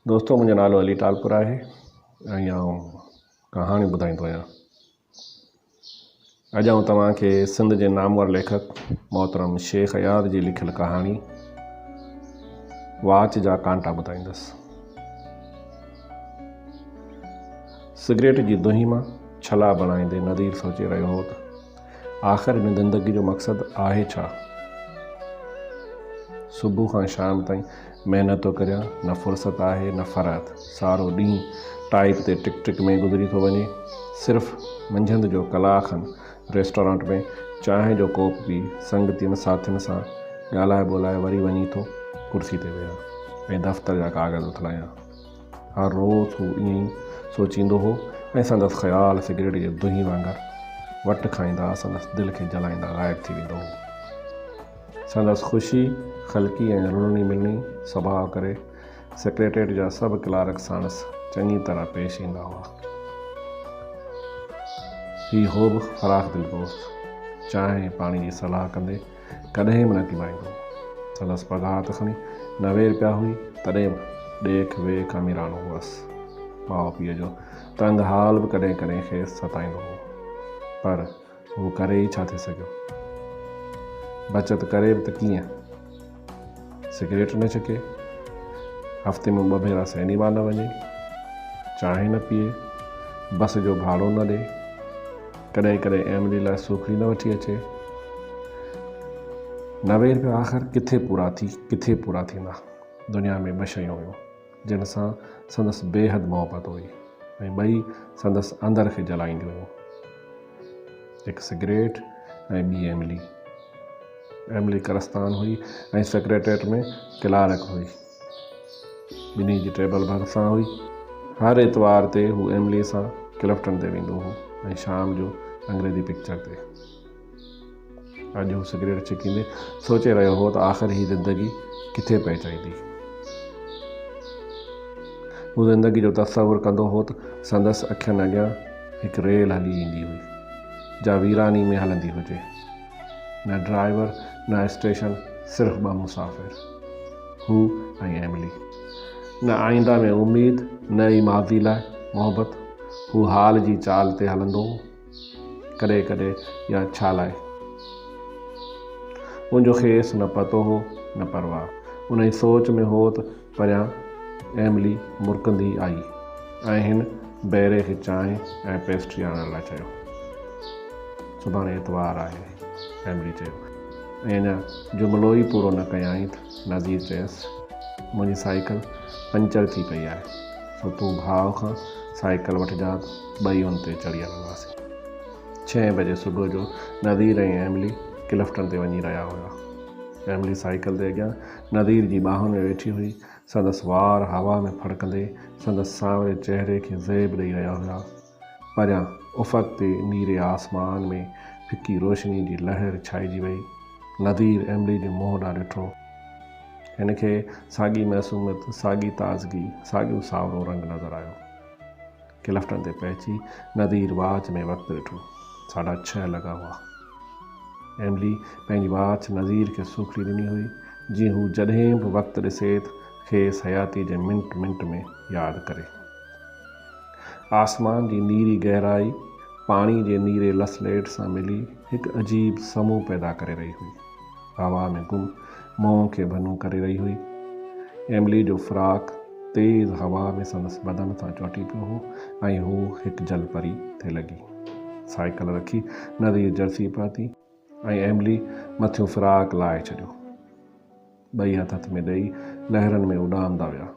दोस्तों, मुंहिंजो नालो अली टालपुर आहे ऐं आउं कहाणी ॿुधाईंदो आहियां। अॼु आउं तव्हांखे सिंध जे नामवर लेखक मोहतरम शेख अयाद जी लिखियल कहाणी वाच जा कांटा ॿुधाईंदुसि। सिगरेट जी दुही मां छला बणाईंदे नदीर सोचे रहियो हो त आख़िर हिन ज़िंदगी जो मक़सदु आहे छा। सुबुह खां शाम ताईं महिनत थो करियां, न फुर्सत आहे न फ़रात। सारो ॾींहुं टाइप ते टिक टिक में गुज़री थो वञे। सिर्फ़ु मंझंदि जो कलाक खनि रेस्टोरेंट में चांहि जो कोप पी संगतियुनि साथियुनि सां ॻाल्हाए ॿोलाए वरी वञी थो कुर्सी ते वेहा ऐं दफ़्तर जा कागज़ उथलायां। हर रोज़ हू ईअं ई सोचींदो हो ऐं संदसि ख़्याल सिगरेट जे दुही वांगुरु वटि खाईंदा संदसि दिलि खे जलाईंदा ग़ाइबु थी वेंदो हो। संदसि ख़ुशी ख़लकी ऐं रुणनी मिलनी सुभाउ करे सेक्रेटरीट जा सभु क्लार्क साणसि चङी तरह पेश ईंदा हुआ। हीउ हो बि फ़राख़ दिलि दोस्त, चांहि ऐं पाणी जी सलाह कंदे कॾहिं बि न टिमाईंदो। संदसि पघार त खणी 90 रुपया हुई, तॾहिं बि ॾेख वेख अमीराणो हुअसि। माउ पीउ जो तंग हाल बि कॾहिं कॾहिं खेसि सताईंदो हो, पर हू करे ई छा थी सघियो। बचति करे बि त कीअं। सिगरेट न छिके, हफ़्ते में 2 भेरा सिनेमा न वञे, चांहि न पीए, बस जो भाड़ो न ॾे, कॾहिं कॾहिं एमिली लाइ सूखड़ी न वठी अचे। 90 रुपया आख़िर किथे पूरा थींदा। दुनिया में 2 शयूं हुयूं जिन सां संदसि बेहद मोहबत हुई ऐं ॿई संदसि अंदर खे जलाईंदियूं हुयूं। हिकु सिगरेट ऐं ॿी एमिली। एमिली करस्तान हुई ऐं सेक्रेटरीट में क्लार्क हुई। ॿिन्ही जी टेबल भरिसां हुई। हर इतवार ते हू एमिली सां क्लिफ्टन ते वेंदो हो ऐं शाम जो अंग्रेज़ी पिक्चर ते। अॼु हू सिगरेट छिकींदे सोचे रहियो हो त आख़िर ही ज़िंदगी किथे पहुचाईंदी। हू ज़िंदगी जो तसवुरु कंदो हो त संदसि अखियुनि अॻियां हिकु रेल हली ईंदी हुई, जा वीरानी में हलंदी हुजे। न ड्राइवर न स्टेशन, सिर्फ़ु 2 मुसाफ़िर, हू ऐं एमिली। न आईंदा में उम्मीद, न ई माज़ी लाइ मोहबत। हू हाल जी चाल ते हलंदो हो, कॾहिं कॾहिं या छा लाइ। मुंहिंजो खेसि न पतो हो न परवाह। उन जी सोच में हो त परियां एमिली मुरकंदी आई ऐं हिन बैरे खे चांहि ऐं पेस्ट्री आणण लाइ चयो। सुभाणे इतवार आहे, एमिली चयो ऐं अञा जुमिलो ई पूरो न कयाईं त नज़ीर चयसि, मुंहिंजी साइकिल पंचर थी पई आहे, सो तूं भाउ खां साइकिल वठिजां त 2 उन ते चढ़ी हलंदासीं। 6 बजे सुबुह जो नज़ीर ऐं एमिली क्लिफ्टन ते वञी रहिया हुआ। एमिली साइकिल ते अॻियां नज़ीर जी ॿाहुनि में वेठी हुई। संदसि वार हवा में फड़कंदे संदसि सांवरे चहिरे खे ज़ेब ॾेई रहिया हुआ। परियां उफ़क़ ते नीरे आसमान में फिकी रोशनी जी लहर छाइजी वई। नज़ीर एमिली जे मुंहं ॾांहुं ॾिठो। हिन खे साॻी मासूमियत, साॻी ताज़गी, साॻियो सावरो रंग नज़र आयो। क्लिफ्टन ते पहुची नज़ीर वाच में वक़्तु ॾिठो। 6:30 लॻा हुआ। एमिली पंहिंजी वाच नज़ीर खे सूखड़ी ॾिनी हुई, जीअं हू जॾहिं बि वक़्तु ॾिसे त खेसि हयाती जे मिंट मिंट में यादि करे। आसमान जी नीरी गहराई पाणी जे नीरे लसलेट सां मिली हिकु अजीब समूह पैदा करे रही हुई। हवा में गुम मोह खे भनू करे रही हुई। एमिली जो फ़्राक तेज़ हवा में संदसि बदन सां चोटी पियो हो ऐं हू हिकु जलपरी थे लॻी। साइकिल रखी नज़ीर जर्सी पाती ऐं एमिली मथियों फ़्राक लाहे छॾियो। 2 हथ में ॾेई लहरनि में उॾामंदा विया।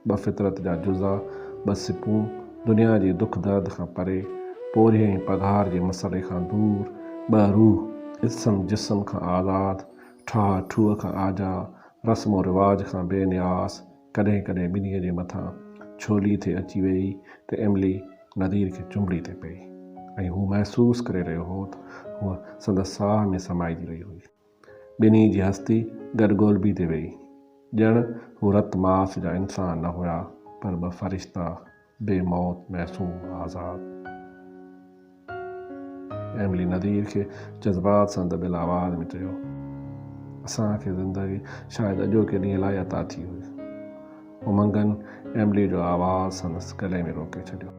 2 फितरत जा जुज़ा, 2 सिपूं, दुनिया जे दुख दर्द खां परे, पोरिये ऐं पघार जे मसले खां दूर, 2 रूह, जिस्म खां आज़ाद, ठाह ठूह खां आजा, रस्म रिवाज खां बेनियास। कॾहिं कॾहिं ॿिन्हीअ जे मथां छोली थे अची वेई त एमिली नज़ीर खे चुंबड़ी ते पई ऐं हू महसूसु करे रहियो हो त हूअ संदसि साह में समाइजी रही हुई। ॿिन्ही जी हस्ती गॾगोलबी ते वेई, ॼण हू रत मास जा इंसान न हुया, पर 2 फ़रिश्ता, बेमौत, मासूम, आज़ाद। एमिली नज़ीर खे जज़्बात सां दबियल आवाज़ में चयो, असांखे ज़िंदगी शायदि अॼोके ॾींहं लाइ अता थी हुई। उमंगनि एमली जो आवाज़ु संदसि गले में रोके छॾियो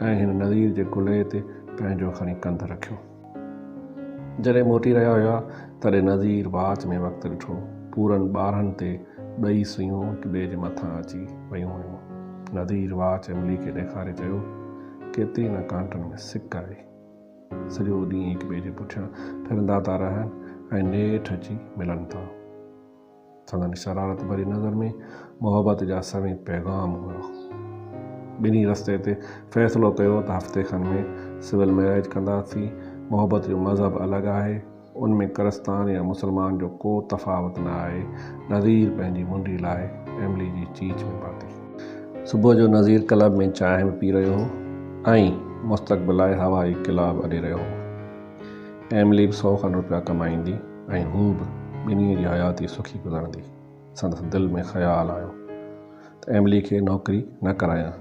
ऐं हिन नज़ीर जे कुल्हे ते पंहिंजो खणी कंधु रखियो। जॾहिं मोटी रहिया हुआ तॾहिं नज़ीर वाच में वक़्तु ॾिठो। पूरनि 12 ते 2 सुयूं हिक ॿिए जे मथां अची वयूं हुयूं। नज़ीर वाच एमली खे ॾेखारे चयो, केतिरी न कांटनि में सिक आहे। सॼो ॾींहुं हिक ॿिए जे पुठियां फिरंदा था रहनि ऐं नेठि अची मिलनि था। संदनि शरारत भरी नज़र में मोहबत जा सभई पैगाम हुआ। ॿिन्ही रस्ते ते फ़ैसिलो कयो त हफ़्ते खन में सिविल मैरिज कंदासीं। मोहबत जो मज़हब अलॻि आहे, उनमें क़ब्रिस्तान या मुसलमान जो को तफ़ावत न आहे। नज़ीर पंहिंजी मुंडी लाइ एमली जी चीच में पाती। सुबुह जो नज़ीर क्लब में चांहि में पी रहियो हो ऐं मुस्तक़बिल लाइ हवाई किलाब अॾे रहियो हो। एमली बि 100 खन रुपया कमाईंदी ऐं हू बि ॿिन्ही जी हयाती सुखी गुज़रंदी। संदसि दिलि में ख़्यालु आयो त एमली खे नौकरी न करायां,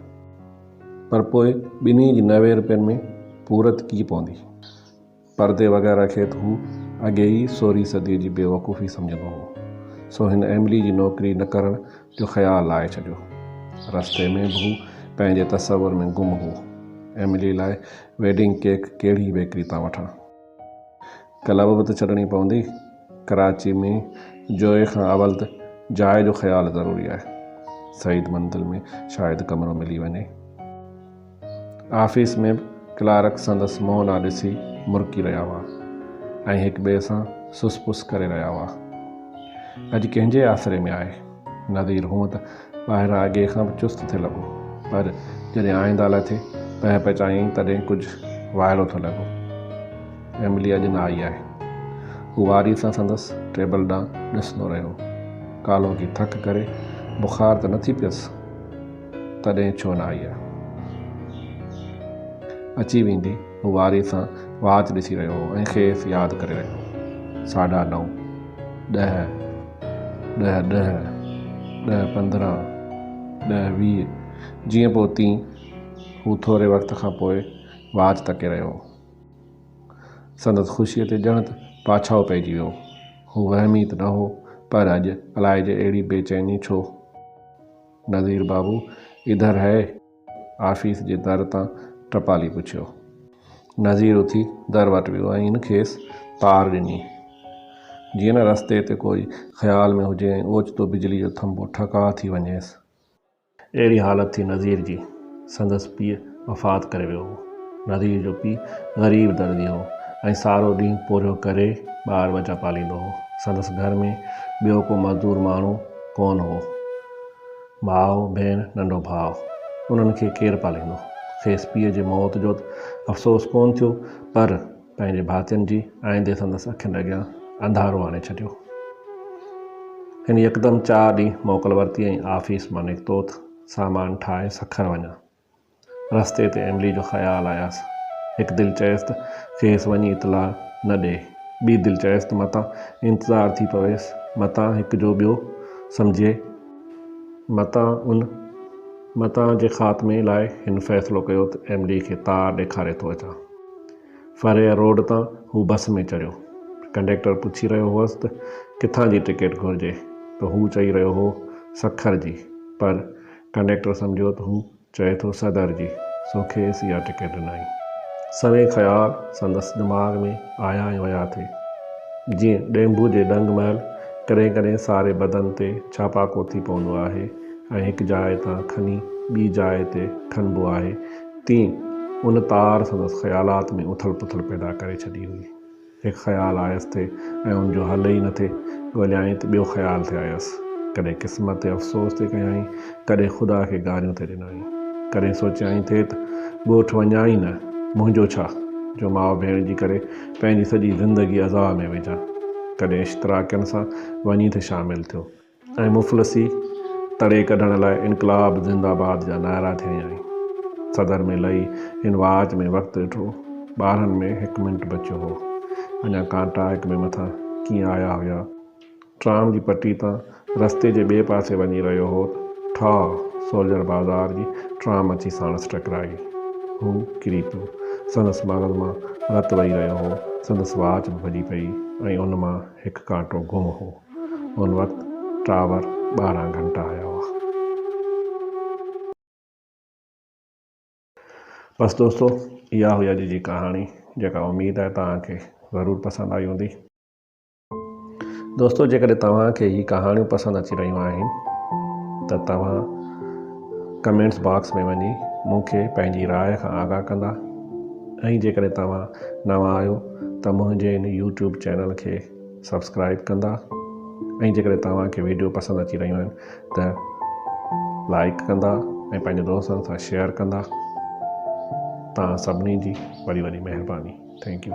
पर पोइ ॿिन्ही जी 90 रुपयनि में पूरत की पवंदी। पर्दे वग़ैरह खे त हू अॻे ई 16वीं सदी जी बेवकूफ़ी सम्झंदो हो, सो हिन एमली जी नौकरी न करण जो ख़्यालु लाहे छॾियो। रस्ते में बि हू पंहिंजे तसवुर में गुम हो। एमली लाइ वेडिंग केक कहिड़ी बेकरी तां वठां? क्लब बि त छॾणी पवंदी। कराची में जोए खां अवल त जाइ जो ख़्यालु ज़रूरी आहे। सईद मंज़िल में शायदि कमिरो मिली वञे। ऑफिस में क्लार्क संदसि मोहना ॾिसी मुरकी रहिया हुआ ऐं हिक ॿिए सां सुसपुस करे रहिया हुआ। अॼु कंहिंजे आसिरे में आहे? नज़ीर हूअं त ॿाहिरां अॻे खां बि चुस्त थिए लॻो, पर जॾहिं आईंदा लथे पह पचाईं तॾहिं कुझु वाइड़ो थो लॻो। एमली अॼु न आई आहे। हू वारी सां संदसि टेबल ॾांहुं ॾिसंदो रहियो। कालो की थक करे बुखार त नथी पियसि, तॾहिं छो न आई आहे? अची वेंदी। हू वारी सां वाच ॾिसी रहियो हो ऐं खेसि यादि करे रहियो। 9:30, 10, 10, 10, 15, 10, 20 जीअं पोइ तीं हू थोरे वक़्त खां पोइ वाच तके रहियो। संदसि ख़ुशीअ ते ॼण त पाछाओ पइजी वियो। हू वहमी त न हो, पर अॼु अलाइजे अहिड़ी बेचैनी छो? नज़ीर बाबू इधर है? ऑफिस जे दर तां टपाली पुछियो। नज़ीर उथी दर वटि वियो ऐं हिन खेसि तार ॾिनी। जीअं न रस्ते ते कोई ख़्याल में हुजे ऐं ओचितो बिजली जो थंबो ठका थी वञेसि। अहिड़ी हालत थी नज़ीर जी। संदसि पीउ वफ़ात करे वियो हो। नज़ीर जो पीउ ग़रीब दर्दी हो ऐं सारो ॾींहुं पोरियो करे ॿार बचा पालींदो हो। संदसि घर में ॿियो को मज़दूर माण्हू कोन हो। माउ, भेण, नंढो भाउ, उन्हनि खे केरु पालींदो? खेसि पीउ जे मौत जो अफ़सोस कोन थियो, पर पंहिंजे भातियुनि जी आईंदे संदसि अखियुनि अॻियां अंधारो आणे छॾियो। हिन यकदमि 4 ॾींहं मोकल वरिती ऐं ऑफिस मां निकितो त सामान ठाहे सखर वञा। रस्ते ते एमली जो ख़्यालु आयसि। हिकु दिलि चयसि त खेसि वञी इतला न ॾे, ॿी दिलि चयसि त मतां इंतज़ारु थी पवेसि, मतां हिकु जो ॿियो सम्झे। मतां जे ख़ात्मे लाइ हिन फ़ैसिलो कयो त एमली खे तार ॾेखारे थो अचां। फरेया रोड तां हू बस में चढ़ियो। कंडक्टर पुछी रहियो हुअसि त किथां जी टिकट घुरिजे, त हू चई रहियो हो सखर जी, पर कंडक्टर सम्झो त हू चए थो सदर जी, सो खेसि इहा टिकट ॾिनई। सभई ख़्याल संदसि दिमाग़ में आया ऐं विया थे। जीअं डेंबू जे डंग महिल कॾहिं कॾहिं सारे बदन ते छापाको थी पवंदो आहे ऐं हिकु जाइ तां खनी ॿी जाइ ते खनबो आहे, तीअं उन तार संदसि ख़्यालात में उथल पुथल पैदा करे छॾी हुई। हिकु ख़्यालु आयसि थे ऐं उनजो हल ई न थे। ॻोल्हियाईं त ॿियो ख़्यालु थे आयसि। कॾहिं क़िस्मत ते अफ़सोस ते कयाईं, कॾहिं ख़ुदा खे गारियूं ते ॾिनाईं। कॾहिं सोचियाईं थे त ॻोठु वञा ई न, मुंहिंजो छा जो माउ भेण जी करे पंहिंजी सॼी ज़िंदगी अज़ाब में विझां। कॾहिं इश्तराकियुनि सां वञी थे शामिलु थियो ऐं मुफ़लिसी तड़े कढण लाइ इनकलाब ज़िंदाबाद जा नारा थियईं। सदर में लही हिन वाच में वक़्तु ॾिठो। 12 में 1 मिंट बचियो हो। अञा कांटा हिक में मथां कीअं आया हुया। ट्राम जी पटी तां रस्ते जे ॿिए पासे वञी रहियो हो ठा सोल्जर बाज़ार जी ट्राम अची साणसि टकराई। हू किरी पियो। संदसि मग़ज़ मां रतु वेही रहियो हो। संदसि वाच बि भॼी पई ऐं उन मां हिकु कांटो गुम हो। उन वक़्तु टावर 12 घंटा आया हुआ। बस दोस्तों, इहा हुई अॼु जी कहाणी, जेका उमेद आहे तव्हांखे ज़रूरु पसंदि आई हूंदी। दोस्तों, जेकॾहिं तव्हांखे हीअ कहाणियूं पसंदि अची रहियूं आहिनि त तव्हां कमेंट्स बॉक्स में वञी मूंखे पंहिंजी राय खां आगाह कंदा। ऐं जेकॾहिं तव्हां नवां आहियो त मुंहिंजे इन YouTube चैनल खे सब्सक्राइब कंदा। ऐं जेकॾहिं तव्हांखे वीडियो पसंदि अची रहियूं आहिनि त लाइक कंदा ऐं पंहिंजे दोस्तनि सां शेयर कंदा। तव्हां सभिनी जी वॾी वॾी महिरबानी। Thank U.